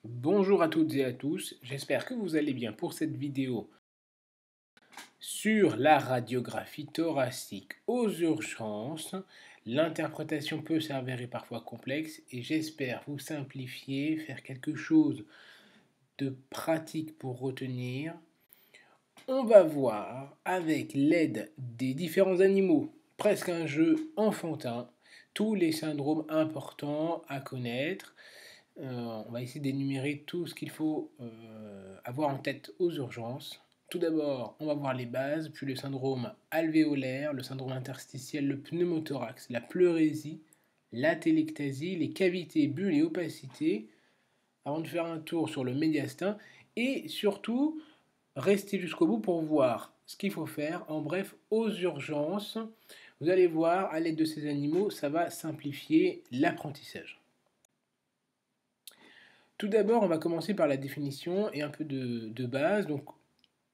Bonjour à toutes et à tous, j'espère que vous allez bien pour cette vidéo sur la radiographie thoracique aux urgences. L'interprétation peut s'avérer parfois complexe et j'espère vous simplifier, faire quelque chose de pratique pour retenir. On va voir avec l'aide des différents animaux, presque un jeu enfantin, tous les syndromes importants à connaître. On va essayer d'énumérer tout ce qu'il faut avoir en tête aux urgences. Tout d'abord, on va voir les bases, puis le syndrome alvéolaire, le syndrome interstitiel, le pneumothorax, la pleurésie, l'atelectasie, les cavités, bulles et opacités, avant de faire un tour sur le médiastin, et surtout, restez jusqu'au bout pour voir ce qu'il faut faire, en bref, aux urgences. Vous allez voir, à l'aide de ces animaux, ça va simplifier l'apprentissage. Tout d'abord, on va commencer par la définition et un peu de base. Donc,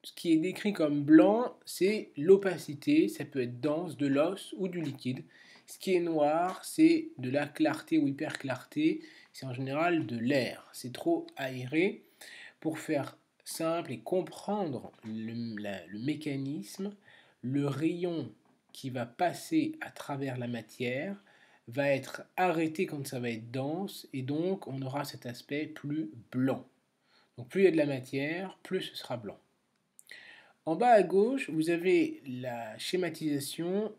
ce qui est décrit comme blanc, c'est l'opacité. Ça peut être dense, de l'os ou du liquide. Ce qui est noir, c'est de la clarté ou hyper-clarté. C'est en général de l'air. C'est trop aéré. Pour faire simple et comprendre le mécanisme, le rayon qui va passer à travers la matière va être arrêté quand ça va être dense et donc on aura cet aspect plus blanc. Donc plus il y a de la matière, plus ce sera blanc. En bas à gauche, vous avez la schématisation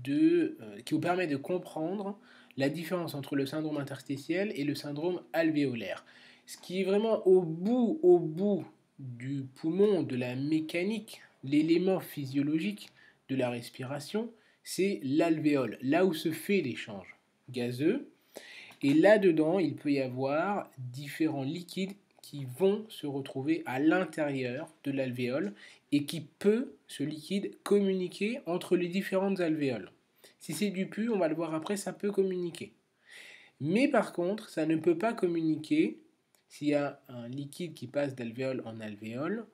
qui vous permet de comprendre la différence entre le syndrome interstitiel et le syndrome alvéolaire. Ce qui est vraiment au bout du poumon, de la mécanique, l'élément physiologique de la respiration, c'est l'alvéole, là où se fait l'échange gazeux. Et là-dedans, il peut y avoir différents liquides qui vont se retrouver à l'intérieur de l'alvéole et qui peut, ce liquide, communiquer entre les différentes alvéoles. Si c'est du pus, on va le voir après, ça peut communiquer. Mais par contre, ça ne peut pas communiquer s'il y a un liquide qui passe d'alvéole en alvéole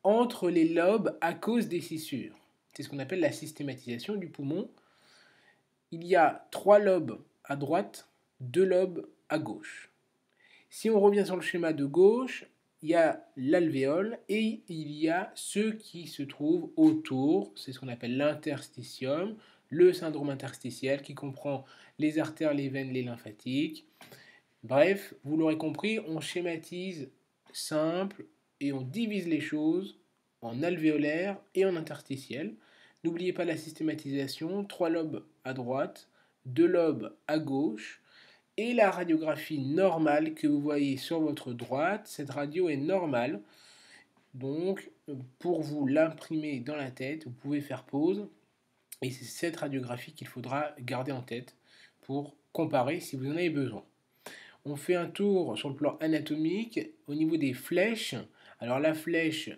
entre les lobes à cause des scissures. C'est ce qu'on appelle la systématisation du poumon. Il y a 3 lobes à droite, 2 lobes à gauche. Si on revient sur le schéma de gauche, il y a l'alvéole et il y a ceux qui se trouvent autour, c'est ce qu'on appelle l'interstitium, le syndrome interstitiel qui comprend les artères, les veines, les lymphatiques. Bref, vous l'aurez compris, on schématise simple et on divise les choses en alvéolaire et en interstitiel. N'oubliez pas la systématisation, 3 lobes à droite, 2 lobes à gauche, et la radiographie normale que vous voyez sur votre droite. Cette radio est normale, donc pour vous l'imprimer dans la tête, vous pouvez faire pause, et c'est cette radiographie qu'il faudra garder en tête pour comparer si vous en avez besoin. On fait un tour sur le plan anatomique au niveau des flèches. Alors la flèche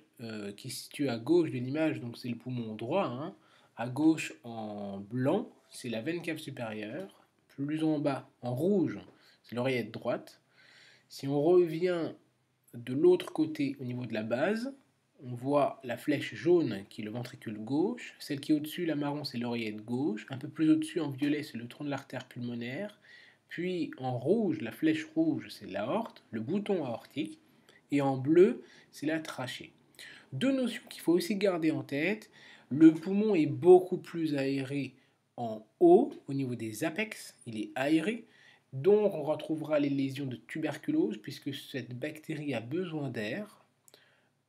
qui est située à gauche de l'image, donc c'est le poumon droit, hein. À gauche en blanc, c'est la veine cave supérieure. Plus en bas, en rouge, c'est l'oreillette droite. Si on revient de l'autre côté au niveau de la base, on voit la flèche jaune qui est le ventricule gauche. Celle qui est au-dessus, la marron, c'est l'oreillette gauche. Un peu plus au-dessus, en violet, c'est le tronc de l'artère pulmonaire. Puis en rouge, la flèche rouge, c'est l'aorte, le bouton aortique. Et en bleu, c'est la trachée. Deux notions qu'il faut aussi garder en tête. Le poumon est beaucoup plus aéré en haut, au niveau des apex, il est aéré. Donc on retrouvera les lésions de tuberculose, puisque cette bactérie a besoin d'air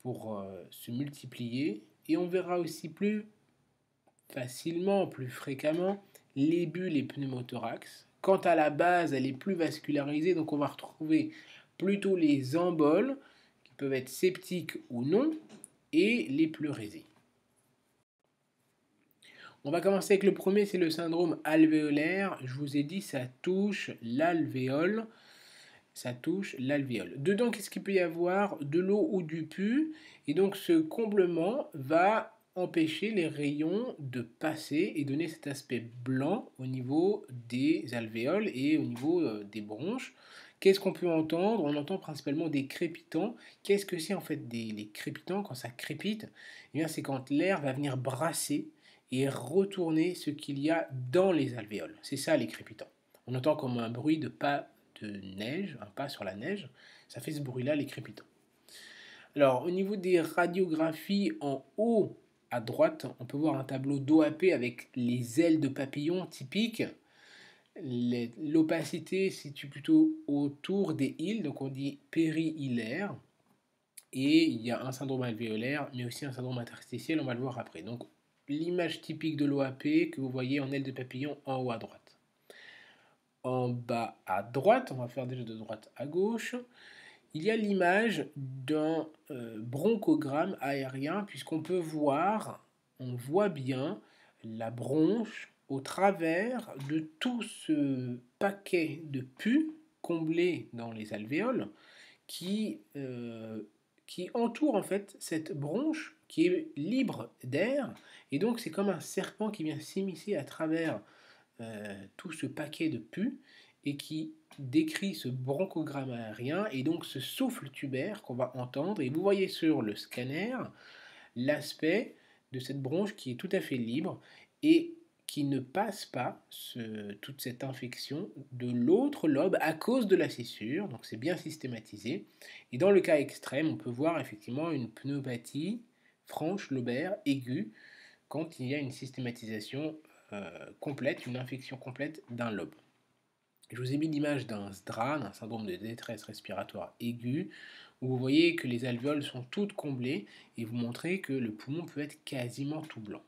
pour se multiplier. Et on verra aussi plus facilement, plus fréquemment, les bulles et pneumothorax. Quant à la base, elle est plus vascularisée, donc on va retrouver plutôt les emboles, qui peuvent être septiques ou non, et les pleurésies. On va commencer avec le premier, c'est le syndrome alvéolaire. Je vous ai dit, ça touche l'alvéole. Ça touche l'alvéole. Dedans, qu'est-ce qu'il peut y avoir? De l'eau ou du pus. Et donc, ce comblement va empêcher les rayons de passer et donner cet aspect blanc au niveau des alvéoles et au niveau des bronches. Qu'est-ce qu'on peut entendre? On entend principalement des crépitants. Qu'est-ce que c'est en fait les crépitants? Quand ça crépite, eh bien, c'est quand l'air va venir brasser et retourner ce qu'il y a dans les alvéoles. C'est ça les crépitants. On entend comme un bruit de pas de neige, un pas sur la neige, ça fait ce bruit-là, les crépitants. Alors, au niveau des radiographies, en haut à droite, on peut voir un tableau d'OAP avec les ailes de papillon typiques. L'opacité se situe plutôt autour des îles, donc on dit périhilaire. Et il y a un syndrome alvéolaire, mais aussi un syndrome interstitiel, on va le voir après. Donc, l'image typique de l'OAP que vous voyez en aile de papillon en haut à droite. En bas à droite, on va faire déjà de droite à gauche, il y a l'image d'un bronchogramme aérien, puisqu'on peut voir, on voit bien la bronche au travers de tout ce paquet de pus comblé dans les alvéoles qui entoure en fait cette bronche qui est libre d'air, et donc c'est comme un serpent qui vient s'immiscer à travers tout ce paquet de pus et qui décrit ce bronchogramme aérien et donc ce souffle tubaire qu'on va entendre. Et vous voyez sur le scanner l'aspect de cette bronche qui est tout à fait libre et qui ne passe pas toute cette infection de l'autre lobe à cause de la scissure. Donc c'est bien systématisé. Et dans le cas extrême, on peut voir effectivement une pneumopathie franche lobaire aiguë quand il y a une systématisation complète, une infection complète d'un lobe. Je vous ai mis l'image d'un SDRA, d'un syndrome de détresse respiratoire aiguë, où vous voyez que les alvéoles sont toutes comblées et vous montrez que le poumon peut être quasiment tout blanc.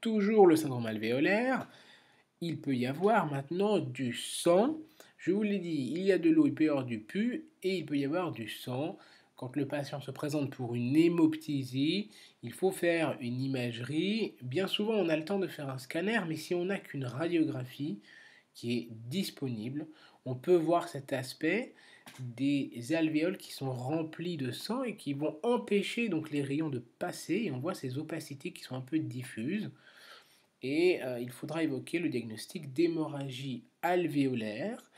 Toujours le syndrome alvéolaire, il peut y avoir maintenant du sang. Je vous l'ai dit, il y a de l'eau, il peut y avoir du pus et il peut y avoir du sang. Quand le patient se présente pour une hémoptysie, il faut faire une imagerie. Bien souvent, on a le temps de faire un scanner, mais si on n'a qu'une radiographie qui est disponible, on peut voir cet aspect des alvéoles qui sont remplis de sang et qui vont empêcher donc les rayons de passer. Et on voit ces opacités qui sont un peu diffuses. Et il faudra évoquer le diagnostic d'hémorragie alvéolaire.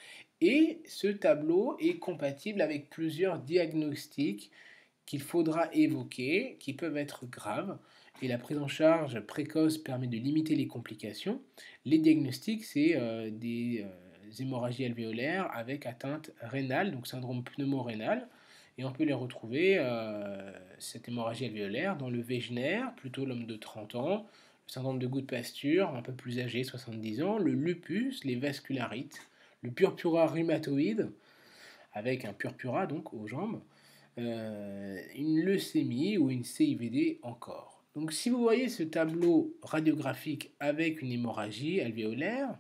Et ce tableau est compatible avec plusieurs diagnostics qu'il faudra évoquer, qui peuvent être graves. Et la prise en charge précoce permet de limiter les complications. Les diagnostics, c'est des hémorragies alvéolaires avec atteinte rénale, donc syndrome pneumorénal. Et on peut les retrouver, cette hémorragie alvéolaire, dans le Wegener, plutôt l'homme de 30 ans, le syndrome de Gout de Pasture, un peu plus âgé, 70 ans, le lupus, les vascularites, le purpura rhumatoïde, avec un purpura donc aux jambes, une leucémie ou une CIVD encore. Donc si vous voyez ce tableau radiographique avec une hémorragie alvéolaire,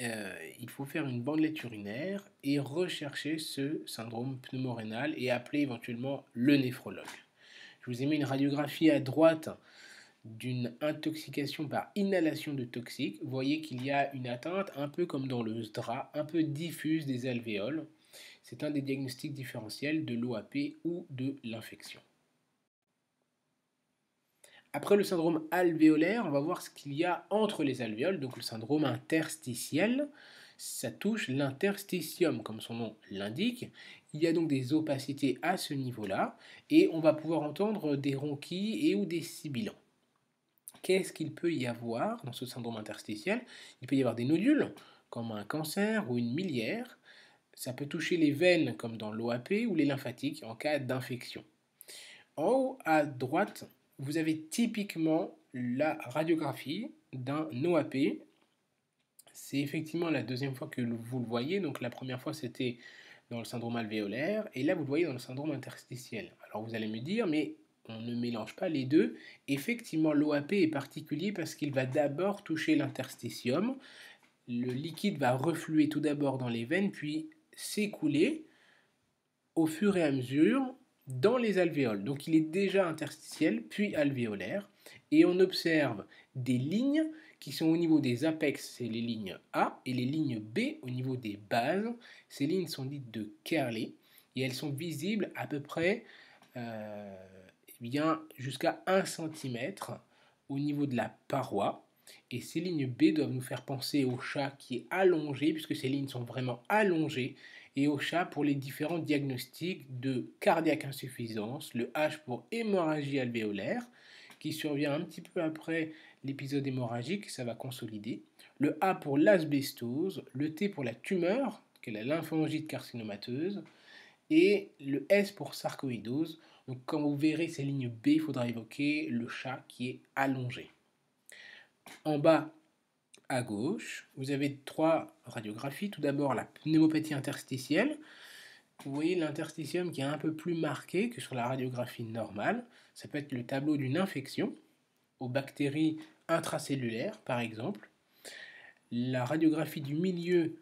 il faut faire une bandelette urinaire et rechercher ce syndrome pneumorénal et appeler éventuellement le néphrologue. Je vous ai mis une radiographie à droite d'une intoxication par inhalation de toxiques. Vous voyez qu'il y a une atteinte un peu comme dans le SDRA, un peu diffuse des alvéoles. C'est un des diagnostics différentiels de l'OAP ou de l'infection. Après le syndrome alvéolaire, on va voir ce qu'il y a entre les alvéoles, donc le syndrome interstitiel. Ça touche l'interstitium, comme son nom l'indique. Il y a donc des opacités à ce niveau-là, et on va pouvoir entendre des ronquilles et ou des sibilants. Qu'est-ce qu'il peut y avoir dans ce syndrome interstitiel? Il peut y avoir des nodules, comme un cancer ou une miliaire. Ça peut toucher les veines, comme dans l'OAP, ou les lymphatiques, en cas d'infection. En haut à droite, vous avez typiquement la radiographie d'un OAP. C'est effectivement la deuxième fois que vous le voyez. Donc la première fois, c'était dans le syndrome alvéolaire, et là, vous le voyez dans le syndrome interstitiel. Alors vous allez me dire, mais on ne mélange pas les deux. Effectivement, l'OAP est particulier parce qu'il va d'abord toucher l'interstitium. Le liquide va refluer tout d'abord dans les veines, puis s'écouler au fur et à mesure dans les alvéoles. Donc il est déjà interstitiel, puis alvéolaire. Et on observe des lignes qui sont au niveau des apex, c'est les lignes A, et les lignes B au niveau des bases. Ces lignes sont dites de Kerley, et elles sont visibles à peu près jusqu'à 1 cm au niveau de la paroi. Et ces lignes B doivent nous faire penser au chat qui est allongé, puisque ces lignes sont vraiment allongées, et au chat pour les différents diagnostics de cardiaque insuffisance, le H pour hémorragie alvéolaire, qui survient un petit peu après l'épisode hémorragique, ça va consolider, le A pour l'asbestose, le T pour la tumeur, qui est la lymphangite carcinomateuse, et le S pour sarcoïdose. Donc quand vous verrez ces lignes B, il faudra évoquer le chat qui est allongé. En bas à gauche, vous avez 3 radiographies. Tout d'abord la pneumopathie interstitielle. Vous voyez l'interstitium qui est un peu plus marqué que sur la radiographie normale. Ça peut être le tableau d'une infection aux bactéries intracellulaires, par exemple. La radiographie du milieu,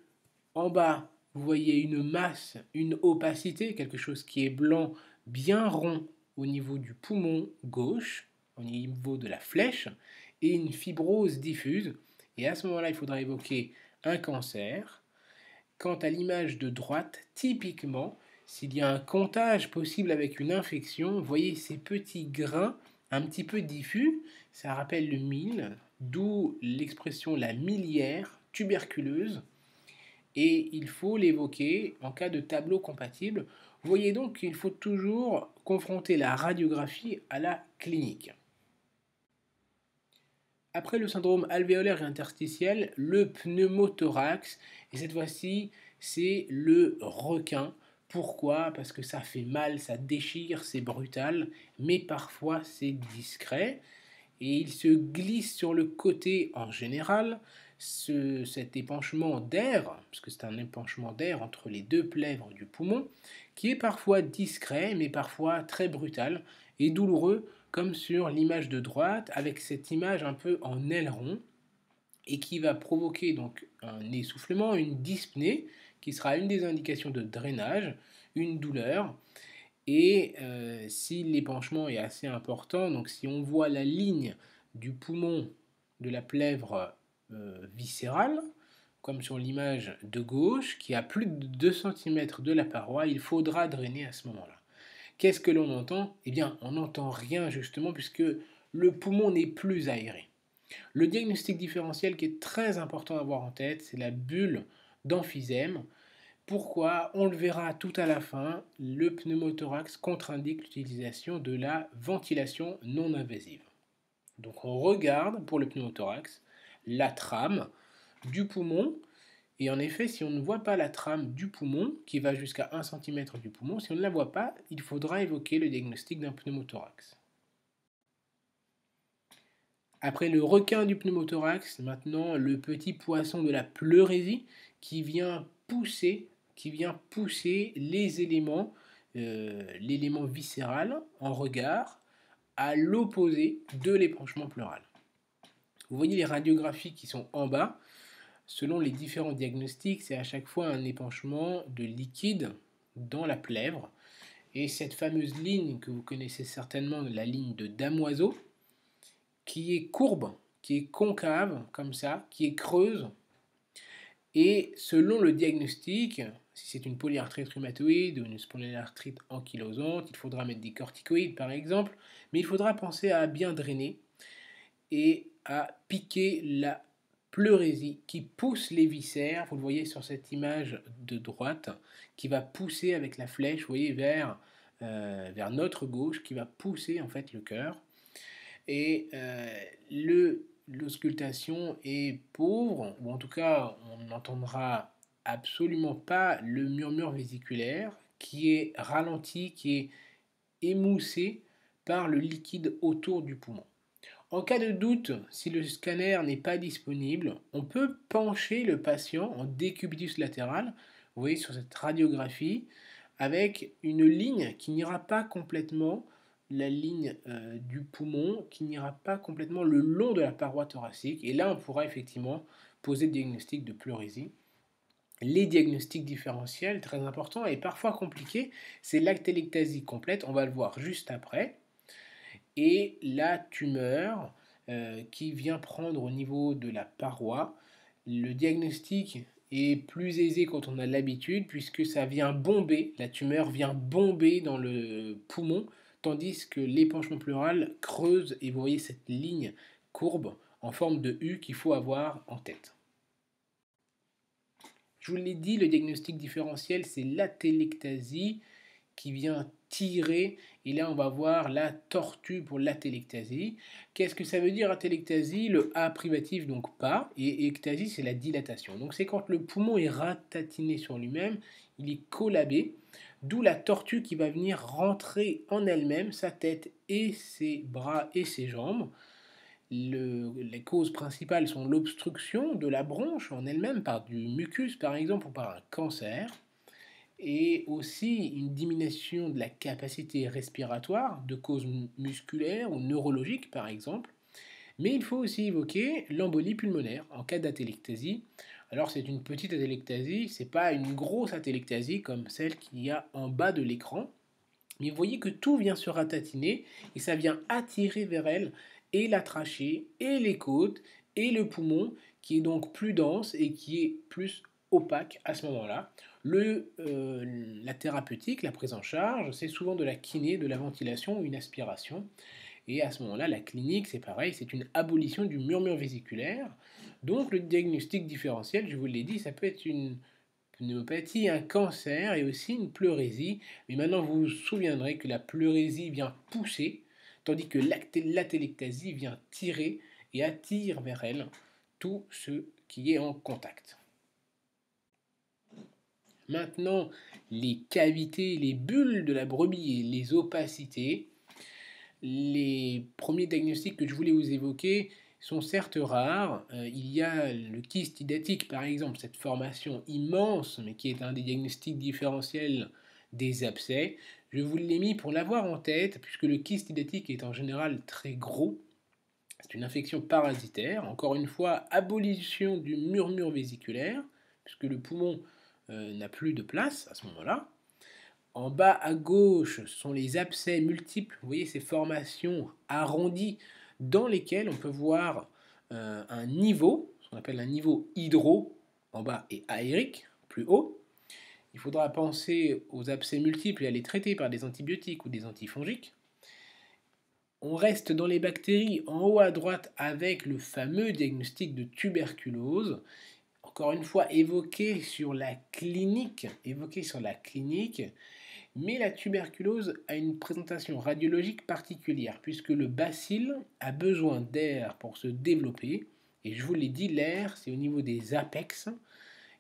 en bas, vous voyez une masse, une opacité, quelque chose qui est blanc, bien rond au niveau du poumon gauche, au niveau de la flèche, et une fibrose diffuse. Et à ce moment-là, il faudra évoquer un cancer. Quant à l'image de droite, typiquement, s'il y a un comptage possible avec une infection, vous voyez ces petits grains un petit peu diffus, ça rappelle le myle, d'où l'expression la miliaire tuberculeuse, et il faut l'évoquer en cas de tableau compatible. Vous voyez donc qu'il faut toujours confronter la radiographie à la clinique. Après le syndrome alvéolaire et interstitiel, le pneumothorax, et cette fois-ci, c'est le requin. Pourquoi? Parce que ça fait mal, ça déchire, c'est brutal, mais parfois c'est discret. Et il se glisse sur le côté en général. Cet épanchement d'air, parce que c'est un épanchement d'air entre les deux plèvres du poumon, qui est parfois discret, mais parfois très brutal et douloureux, comme sur l'image de droite, avec cette image un peu en aileron, et qui va provoquer donc un essoufflement, une dyspnée, qui sera une des indications de drainage, une douleur. Et si l'épanchement est assez important, donc si on voit la ligne du poumon de la plèvre viscérale, comme sur l'image de gauche, qui a plus de 2 cm de la paroi, il faudra drainer à ce moment-là. Qu'est-ce que l'on entend? Eh bien, on n'entend rien justement puisque le poumon n'est plus aéré. Le diagnostic différentiel qui est très important à avoir en tête, c'est la bulle d'emphysème. Pourquoi? On le verra tout à la fin, le pneumothorax contre-indique l'utilisation de la ventilation non invasive. Donc on regarde pour le pneumothorax la trame du poumon, et en effet, si on ne voit pas la trame du poumon, qui va jusqu'à 1 cm du poumon, si on ne la voit pas, il faudra évoquer le diagnostic d'un pneumothorax. Après le requin du pneumothorax, maintenant le petit poisson de la pleurésie qui vient pousser les éléments, l'élément viscéral en regard à l'opposé de l'épanchement pleural. Vous voyez les radiographies qui sont en bas. Selon les différents diagnostics, c'est à chaque fois un épanchement de liquide dans la plèvre. Et cette fameuse ligne que vous connaissez certainement, la ligne de damoiseau, qui est courbe, qui est concave, comme ça, qui est creuse. Et selon le diagnostic, si c'est une polyarthrite rhumatoïde ou une spondylarthrite ankylosante, il faudra mettre des corticoïdes par exemple, mais il faudra penser à bien drainer et à piquer la pleurésie qui pousse les viscères, vous le voyez sur cette image de droite, qui va pousser avec la flèche, vous voyez, vers notre gauche, qui va pousser en fait le cœur. Et l'auscultation est pauvre, ou en tout cas on n'entendra absolument pas le murmure vésiculaire qui est ralenti, qui est émoussé par le liquide autour du poumon. En cas de doute, si le scanner n'est pas disponible, on peut pencher le patient en décubitus latéral, vous voyez sur cette radiographie, avec une ligne qui n'ira pas complètement, la ligne du poumon, qui n'ira pas complètement le long de la paroi thoracique. Et là, on pourra effectivement poser le diagnostic de pleurésie. Les diagnostics différentiels, très importants et parfois compliqués, c'est l'actélectasie complète, on va le voir juste après, et la tumeur qui vient prendre au niveau de la paroi. Le diagnostic est plus aisé quand on a l'habitude puisque ça vient bomber, la tumeur vient bomber dans le poumon, tandis que l'épanchement pleural creuse et vous voyez cette ligne courbe en forme de U qu'il faut avoir en tête. Je vous l'ai dit, le diagnostic différentiel, c'est l'atelectasie qui vient tirer. Et là, on va voir la tortue pour l'atélectasie. Qu'est-ce que ça veut dire atélectasie? Le A privatif, donc pas, et ectasie, c'est la dilatation. Donc c'est quand le poumon est ratatiné sur lui-même, il est collabé, d'où la tortue qui va venir rentrer en elle-même, sa tête et ses bras et ses jambes. Les causes principales sont l'obstruction de la bronche en elle-même par du mucus par exemple ou par un cancer et aussi une diminution de la capacité respiratoire de causes musculaires ou neurologiques par exemple. Mais il faut aussi évoquer l'embolie pulmonaire en cas d'atélectasie. Alors c'est une petite atélectasie, c'est pas une grosse atélectasie comme celle qu'il y a en bas de l'écran, mais vous voyez que tout vient se ratatiner et ça vient attirer vers elle et la trachée et les côtes et le poumon qui est donc plus dense et qui est plus opaque à ce moment-là. La thérapeutique, la prise en charge, c'est souvent de la kiné, de la ventilation ou une aspiration. Et à ce moment-là, la clinique, c'est pareil, c'est une abolition du murmure vésiculaire. Donc le diagnostic différentiel, je vous l'ai dit, ça peut être une pneumopathie, un cancer et aussi une pleurésie. Mais maintenant, vous vous souviendrez que la pleurésie vient pousser, tandis que l'atélectasie vient tirer et attire vers elle tout ce qui est en contact. Maintenant, les cavités, les bulles de la brebis et les opacités. Les premiers diagnostics que je voulais vous évoquer sont certes rares. Il y a le kyste hydatique, par exemple, cette formation immense, mais qui est un des diagnostics différentiels des abcès. Je vous l'ai mis pour l'avoir en tête, puisque le kyste hydatique est en général très gros. C'est une infection parasitaire. Encore une fois, abolition du murmure vésiculaire, puisque le poumon n'a plus de place à ce moment-là. En bas à gauche sont les abcès multiples, vous voyez ces formations arrondies dans lesquelles on peut voir un niveau, ce qu'on appelle un niveau hydro en bas et aérique plus haut. Il faudra penser aux abcès multiples et à les traiter par des antibiotiques ou des antifongiques. On reste dans les bactéries en haut à droite avec le fameux diagnostic de tuberculose. Encore une fois, évoqué sur la clinique, mais la tuberculose a une présentation radiologique particulière puisque le bacille a besoin d'air pour se développer. Et je vous l'ai dit, l'air, c'est au niveau des apex.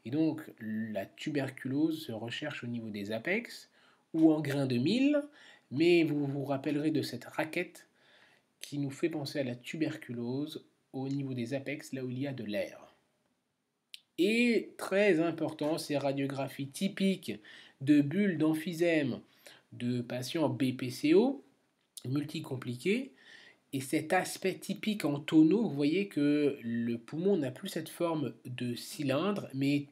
Et donc, la tuberculose se recherche au niveau des apex ou en grain de mil. Mais vous vous rappellerez de cette raquette qui nous fait penser à la tuberculose au niveau des apex, là où il y a de l'air. Et très important, ces radiographies typiques de bulles d'emphysème de patients BPCO, multicompliqués. Et cet aspect typique en tonneau, vous voyez que le poumon n'a plus cette forme de cylindre, mais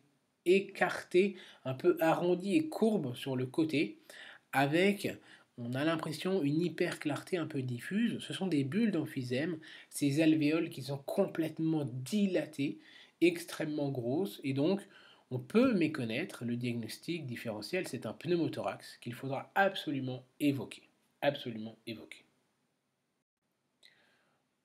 écarté, un peu arrondi et courbe sur le côté, avec, on a l'impression, une hyperclarté un peu diffuse. Ce sont des bulles d'emphysème, ces alvéoles qui sont complètement dilatées, extrêmement grosses, et donc on peut méconnaître le diagnostic différentiel, c'est un pneumothorax qu'il faudra absolument évoquer. Absolument évoquer.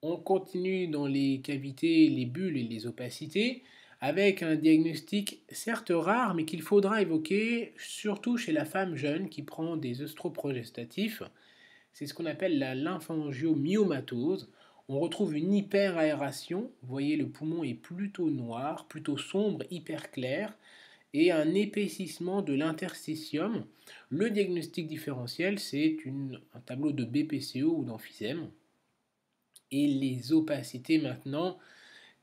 On continue dans les cavités, les bulles et les opacités avec un diagnostic certes rare mais qu'il faudra évoquer surtout chez la femme jeune qui prend des œstroprogestatifs. C'est ce qu'on appelle la lymphangiomyomatose. On retrouve une hyperaération, vous voyez le poumon est plutôt noir, plutôt sombre, hyper clair, et un épaississement de l'interstitium. Le diagnostic différentiel, c'est un tableau de BPCO ou d'emphysème. Et les opacités maintenant,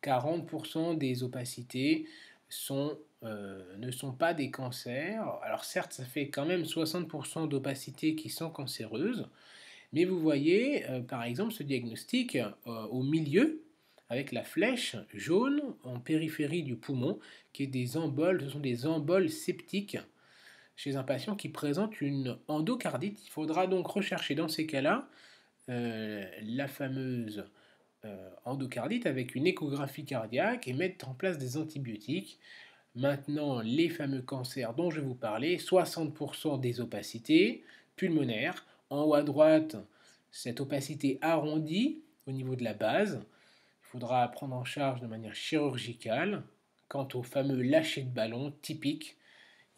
40% des opacités ne sont pas des cancers. Alors certes, ça fait quand même 60% d'opacités qui sont cancéreuses, mais vous voyez, par exemple, ce diagnostic au milieu, avec la flèche jaune en périphérie du poumon, qui est des emboles, ce sont des emboles septiques chez un patient qui présente une endocardite. Il faudra donc rechercher dans ces cas-là la fameuse endocardite avec une échographie cardiaque et mettre en place des antibiotiques. Maintenant, les fameux cancers dont je vais vous parler, 60% des opacités pulmonaires. En haut à droite, cette opacité arrondie au niveau de la base. Il faudra prendre en charge de manière chirurgicale. Quant au fameux lâcher de ballon typique,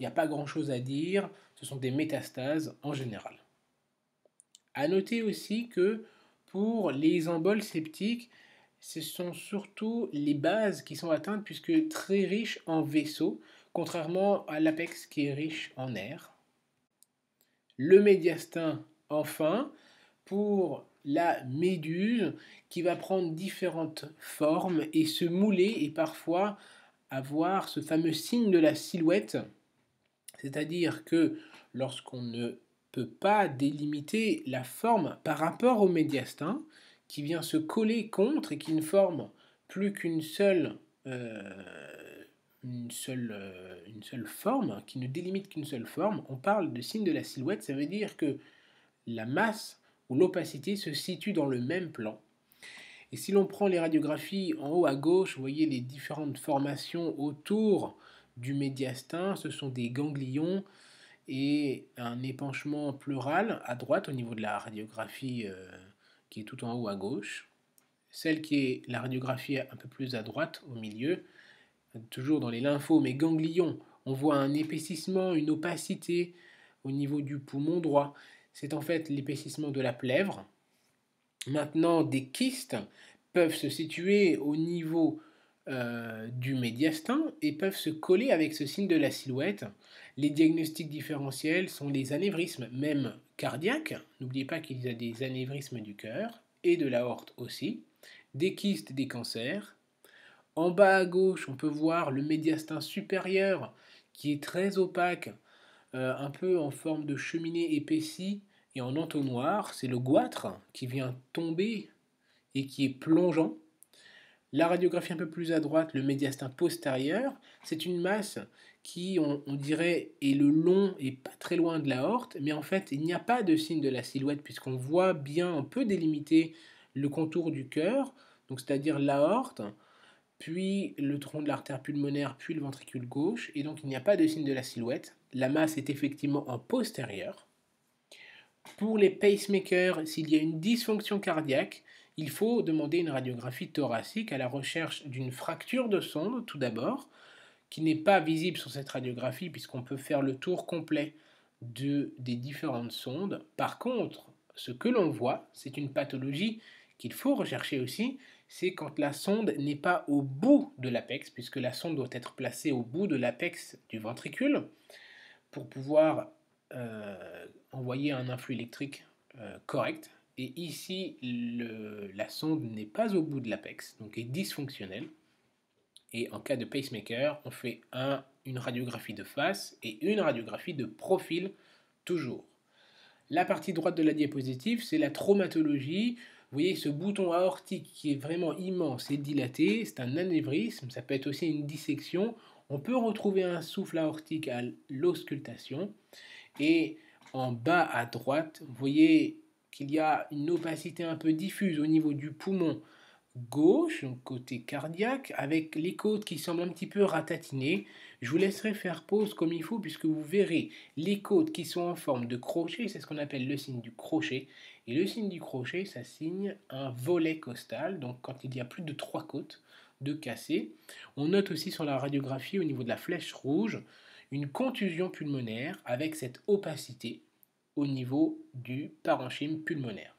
il n'y a pas grand-chose à dire, ce sont des métastases en général. À noter aussi que pour les emboles septiques, ce sont surtout les bases qui sont atteintes puisque très riches en vaisseaux, contrairement à l'apex qui est riche en air. Le médiastin, enfin, pour la méduse qui va prendre différentes formes et se mouler et parfois avoir ce fameux signe de la silhouette, c'est-à-dire que lorsqu'on ne peut pas délimiter la forme par rapport au médiastin, qui vient se coller contre et qui ne forme plus qu'une seule, une seule forme, qui ne délimite qu'une seule forme, on parle de signe de la silhouette, ça veut dire que la masse ou l'opacité se situe dans le même plan. Et si l'on prend les radiographies en haut à gauche, vous voyez les différentes formations autour du médiastin, ce sont des ganglions et un épanchement pleural à droite au niveau de la radiographie qui est tout en haut à gauche. Celle qui est la radiographie un peu plus à droite au milieu, toujours dans les lymphomes et ganglions, on voit un épaississement, une opacité au niveau du poumon droit. C'est en fait l'épaississement de la plèvre. Maintenant, des kystes peuvent se situer au niveau du médiastin et peuvent se coller avec ce signe de la silhouette. Les diagnostics différentiels sont les anévrismes, même cardiaques. N'oubliez pas qu'il y a des anévrismes du cœur et de l'aorte aussi, des kystes, des cancers. En bas à gauche, on peut voir le médiastin supérieur qui est très opaque, un peu en forme de cheminée épaissie et en entonnoir. C'est le goitre qui vient tomber et qui est plongeant. La radiographie un peu plus à droite, le médiastin postérieur, c'est une masse qui, on dirait, est le long et pas très loin de l'aorte, mais en fait, il n'y a pas de signe de la silhouette puisqu'on voit bien, on peut délimiter le contour du cœur, donc c'est-à-dire l'aorte, puis le tronc de l'artère pulmonaire, puis le ventricule gauche, et donc il n'y a pas de signe de la silhouette. La masse est effectivement en postérieur. Pour les pacemakers, s'il y a une dysfonction cardiaque, il faut demander une radiographie thoracique à la recherche d'une fracture de sonde, tout d'abord, qui n'est pas visible sur cette radiographie puisqu'on peut faire le tour complet des différentes sondes. Par contre, ce que l'on voit, c'est une pathologie qu'il faut rechercher aussi, c'est quand la sonde n'est pas au bout de l'apex, puisque la sonde doit être placée au bout de l'apex du ventricule pour pouvoir envoyer un influx électrique correct. Et ici, la sonde n'est pas au bout de l'apex, donc est dysfonctionnelle. Et en cas de pacemaker, on fait une radiographie de face et une radiographie de profil toujours. La partie droite de la diapositive, c'est la traumatologie. Vous voyez ce bouton aortique qui est vraiment immense et dilaté, c'est un anévrisme, ça peut être aussi une dissection. On peut retrouver un souffle aortique à l'auscultation. Et en bas à droite, vous voyez qu'il y a une opacité un peu diffuse au niveau du poumon gauche, donc côté cardiaque, avec les côtes qui semblent un petit peu ratatinées. Je vous laisserai faire pause comme il faut puisque vous verrez les côtes qui sont en forme de crochet, c'est ce qu'on appelle le signe du crochet. Et le signe du crochet, ça signe un volet costal, donc quand il y a plus de 3 côtes de cassées. On note aussi sur la radiographie au niveau de la flèche rouge une contusion pulmonaire avec cette opacité au niveau du parenchyme pulmonaire.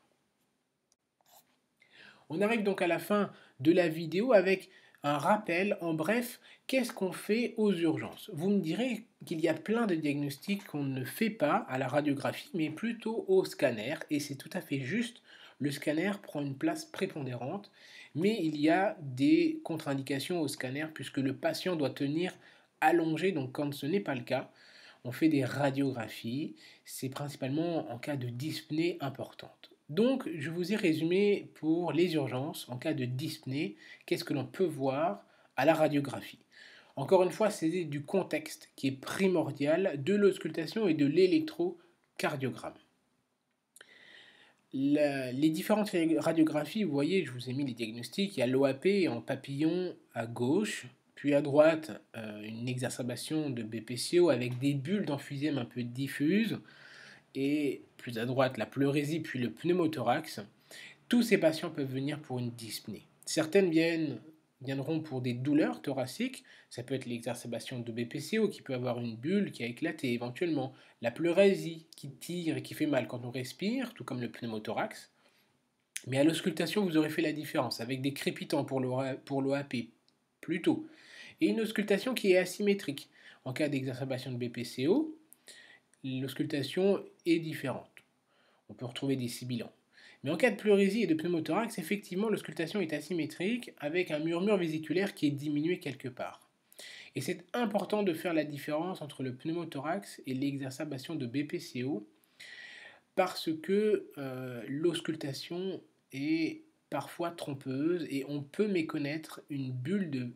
On arrive donc à la fin de la vidéo avec un rappel, en bref, qu'est-ce qu'on fait aux urgences? Vous me direz qu'il y a plein de diagnostics qu'on ne fait pas à la radiographie, mais plutôt au scanner, et c'est tout à fait juste, le scanner prend une place prépondérante, mais il y a des contre-indications au scanner puisque le patient doit tenir allongé, donc quand ce n'est pas le cas, on fait des radiographies, c'est principalement en cas de dyspnée importante. Donc, je vous ai résumé pour les urgences, en cas de dyspnée, qu'est-ce que l'on peut voir à la radiographie. Encore une fois, c'est du contexte qui est primordial de l'auscultation et de l'électrocardiogramme. Les différentes radiographies, vous voyez, je vous ai mis les diagnostics, il y a l'OAP en papillon à gauche, puis à droite, une exacerbation de BPCO avec des bulles d'emphysème un peu diffuses, et plus à droite la pleurésie puis le pneumothorax. Tous ces patients peuvent venir pour une dyspnée. Certaines viennent viendront pour des douleurs thoraciques. Ça peut être l'exacerbation de BPCO qui peut avoir une bulle qui a éclaté éventuellement. La pleurésie qui tire et qui fait mal quand on respire, tout comme le pneumothorax. Mais à l'auscultation, vous aurez fait la différence avec des crépitants pour l'OAP plutôt. Et une auscultation qui est asymétrique. En cas d'exacerbation de BPCO, l'auscultation est différente. On peut retrouver des sibilants. Mais en cas de pleurésie et de pneumothorax, effectivement, l'auscultation est asymétrique avec un murmure vésiculaire qui est diminué quelque part. Et c'est important de faire la différence entre le pneumothorax et l'exacerbation de BPCO parce que l'auscultation est parfois trompeuse et on peut méconnaître une bulle de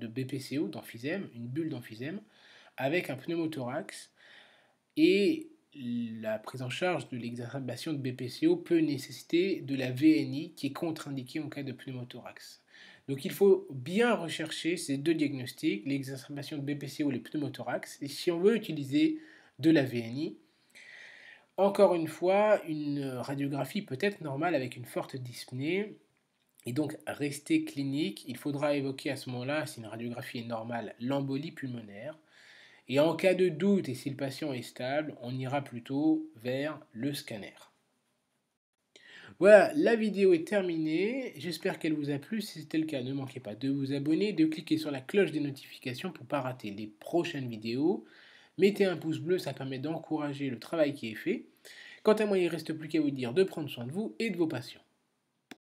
BPCO, d'emphysème, une bulle d'emphysème, avec un pneumothorax et la prise en charge de l'exacerbation de BPCO peut nécessiter de la VNI qui est contre-indiquée en cas de pneumothorax. Donc il faut bien rechercher ces deux diagnostics, l'exacerbation de BPCO et le pneumothorax, et si on veut utiliser de la VNI, encore une fois, une radiographie peut être normale avec une forte dyspnée, et donc rester clinique. Il faudra évoquer à ce moment-là, si une radiographie est normale, l'embolie pulmonaire. Et en cas de doute et si le patient est stable, on ira plutôt vers le scanner. Voilà, la vidéo est terminée. J'espère qu'elle vous a plu. Si c'était le cas, ne manquez pas de vous abonner, de cliquer sur la cloche des notifications pour ne pas rater les prochaines vidéos. Mettez un pouce bleu, ça permet d'encourager le travail qui est fait. Quant à moi, il ne reste plus qu'à vous dire de prendre soin de vous et de vos patients.